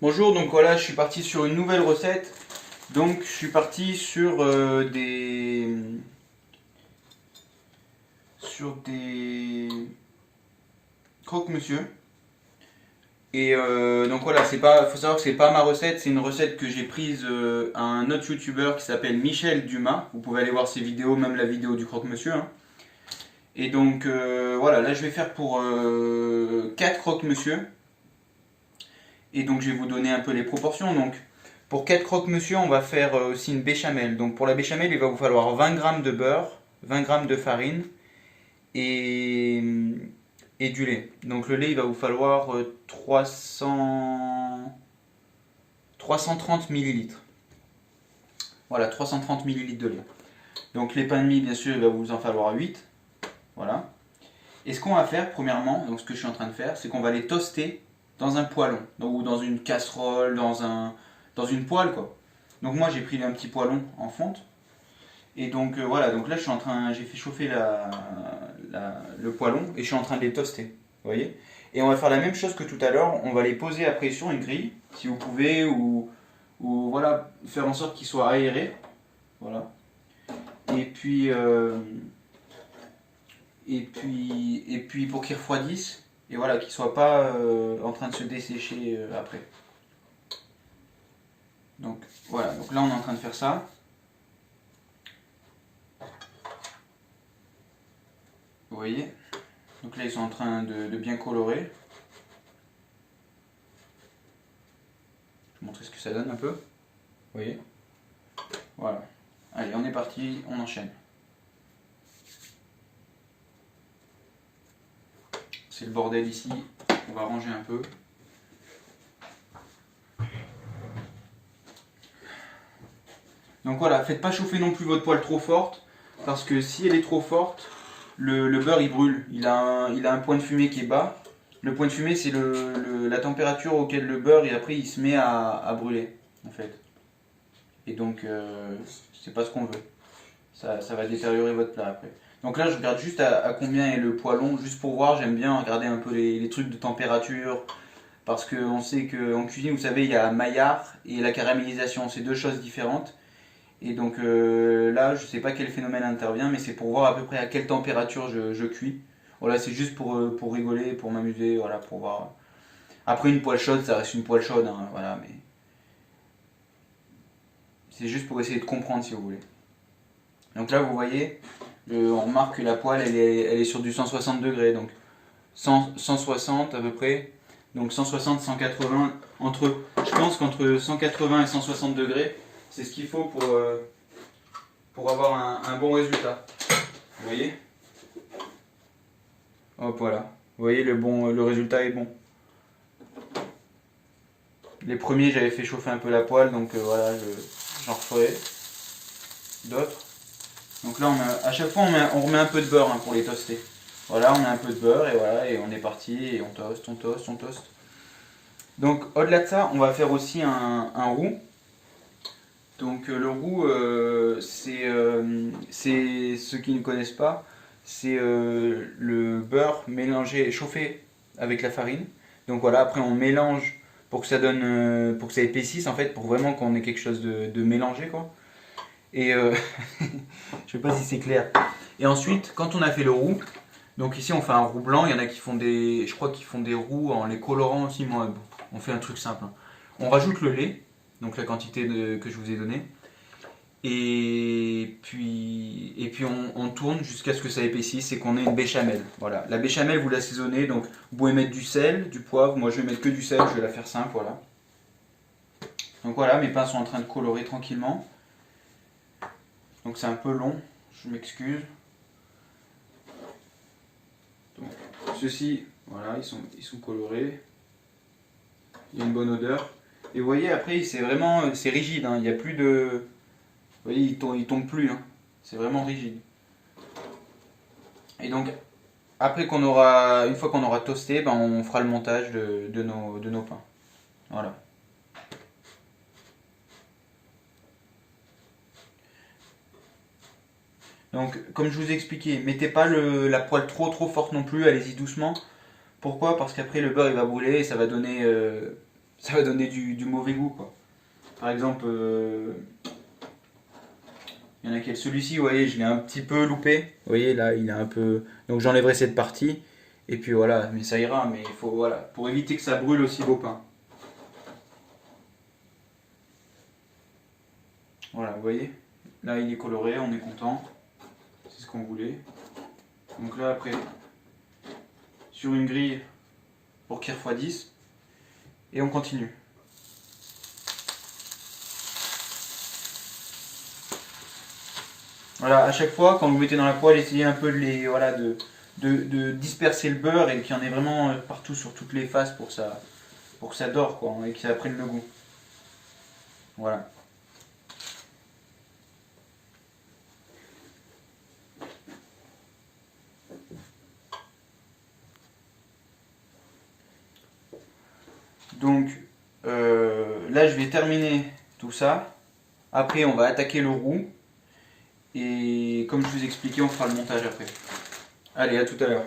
Bonjour, donc voilà, je suis parti sur une nouvelle recette. Donc je suis parti sur des croque-monsieur. Et donc voilà, faut savoir que c'est pas ma recette, c'est une recette que j'ai prise à un autre youtubeur qui s'appelle Michel Dumas. Vous pouvez aller voir ses vidéos, même la vidéo du croque-monsieur, hein. Et donc voilà, là je vais faire pour 4 croque-monsieur. Et donc je vais vous donner un peu les proportions. Donc pour 4 croque-monsieur, on va faire aussi une béchamel. Donc pour la béchamel, il va vous falloir 20 grammes de beurre, 20 grammes de farine et, et du lait. Donc le lait, il va vous falloir 330 millilitres. Voilà, 330 millilitres de lait. Donc les pains de mie, bien sûr, il va vous en falloir 8. Voilà. Et ce qu'on va faire, premièrement, donc ce que je suis en train de faire, c'est qu'on va les toaster dans un poêlon, ou dans une casserole, dans une poêle, quoi. Donc moi, j'ai pris un petit poêlon en fonte. Et donc voilà, donc là, j'ai fait chauffer le poêlon et je suis en train de les toaster. Vous voyez? Et on va faire la même chose que tout à l'heure. On va les poser après sur une grille, si vous pouvez, ou voilà, faire en sorte qu'ils soient aérés. Voilà. Et puis, et puis pour qu'ils refroidissent et voilà, qu'ils ne soient pas en train de se dessécher après. Donc voilà, donc là on est en train de faire ça. Vous voyez? Donc là ils sont en train de bien colorer. Je vais vous montrer ce que ça donne un peu. Vous voyez? Voilà. Allez, on est parti, on enchaîne. C'est le bordel ici, on va ranger un peu. Donc voilà, faites pas chauffer non plus votre poêle trop forte, parce que si elle est trop forte, le beurre il brûle. Il a un point de fumée qui est bas. Le point de fumée, c'est la température auquel le beurre après il se met à brûler, en fait. Et donc, c'est pas ce qu'on veut. Ça va détériorer votre plat après. Donc là, je regarde juste à combien est le poêlon, juste pour voir. J'aime bien regarder un peu les trucs de température, parce qu'on sait qu'en cuisine, vous savez, il y a Maillard et la caramélisation, c'est deux choses différentes. Et donc là, je sais pas quel phénomène intervient, mais c'est pour voir à peu près à quelle température je cuis. Voilà, c'est juste pour rigoler, pour m'amuser, voilà, pour voir. Après, une poêle chaude, ça reste une poêle chaude, hein, voilà, mais c'est juste pour essayer de comprendre si vous voulez. Donc là, vous voyez, on remarque que la poêle, elle est sur du 160 degrés, donc 160 à peu près. Donc 160, 180, je pense qu'entre 180 et 160 degrés, c'est ce qu'il faut pour avoir un bon résultat. Vous voyez? Hop, voilà. Vous voyez, le résultat est bon. Les premiers, j'avais fait chauffer un peu la poêle, donc voilà, j'en referai d'autres. Donc là, à chaque fois, on remet un peu de beurre, hein, pour les toaster. Voilà, on met un peu de beurre et voilà, et on est parti, et on toast, on toast, on toast. Donc au-delà de ça, on va faire aussi un roux. Donc le roux, c'est ceux qui ne connaissent pas, c'est le beurre mélangé, chauffé avec la farine. Donc voilà, après on mélange pour que ça donne, pour que ça épaississe en fait, pour vraiment qu'on ait quelque chose de mélangé quoi. Et je sais pas si c'est clair. Et ensuite, quand on a fait le roux, donc ici on fait un roux blanc, il y en a qui font je crois qu'ils font des roux en les colorant aussi. Moi, bon, on fait un truc simple, hein. On rajoute le lait, donc la quantité que je vous ai donnée, et puis on tourne jusqu'à ce que ça épaississe et qu'on ait une béchamel. Voilà, la béchamel vous l'assaisonnez, donc vous pouvez mettre du sel, du poivre. Moi je vais mettre que du sel, je vais la faire simple, voilà. Donc voilà, mes pains sont en train de colorer tranquillement. Donc c'est un peu long, je m'excuse. Donc, ceux-ci, voilà, ils sont colorés. Il y a une bonne odeur. Et vous voyez, après, c'est rigide, hein. Il n'y a plus de. Vous voyez, il tombe plus, hein. C'est vraiment rigide. Et donc, une fois qu'on aura toasté, ben, on fera le montage de nos pains. Voilà. Donc, comme je vous ai expliqué, mettez pas la poêle trop forte non plus, allez-y doucement. Pourquoi? Parce qu'après le beurre il va brûler et ça va donner ça va donner du mauvais goût quoi. Par exemple, il y en a quel celui-ci, vous voyez, je l'ai un petit peu loupé. Vous voyez, là, il est un peu. Donc j'enlèverai cette partie. Et puis voilà, mais ça ira. Mais il faut, voilà, pour éviter que ça brûle aussi vos pains. Voilà, vous voyez. Là, il est coloré, on est content. C'est ce qu'on voulait. Donc là, après, sur une grille pour cuire x10. Et on continue. Voilà, à chaque fois, quand vous mettez dans la poêle, essayez un peu voilà, de disperser le beurre et qu'il y en ait vraiment partout sur toutes les faces pour que ça dore quoi, et que ça prenne le goût. Voilà. Donc là, je vais terminer tout ça. Après, on va attaquer le roux. Et comme je vous expliquais, on fera le montage après. Allez, à tout à l'heure.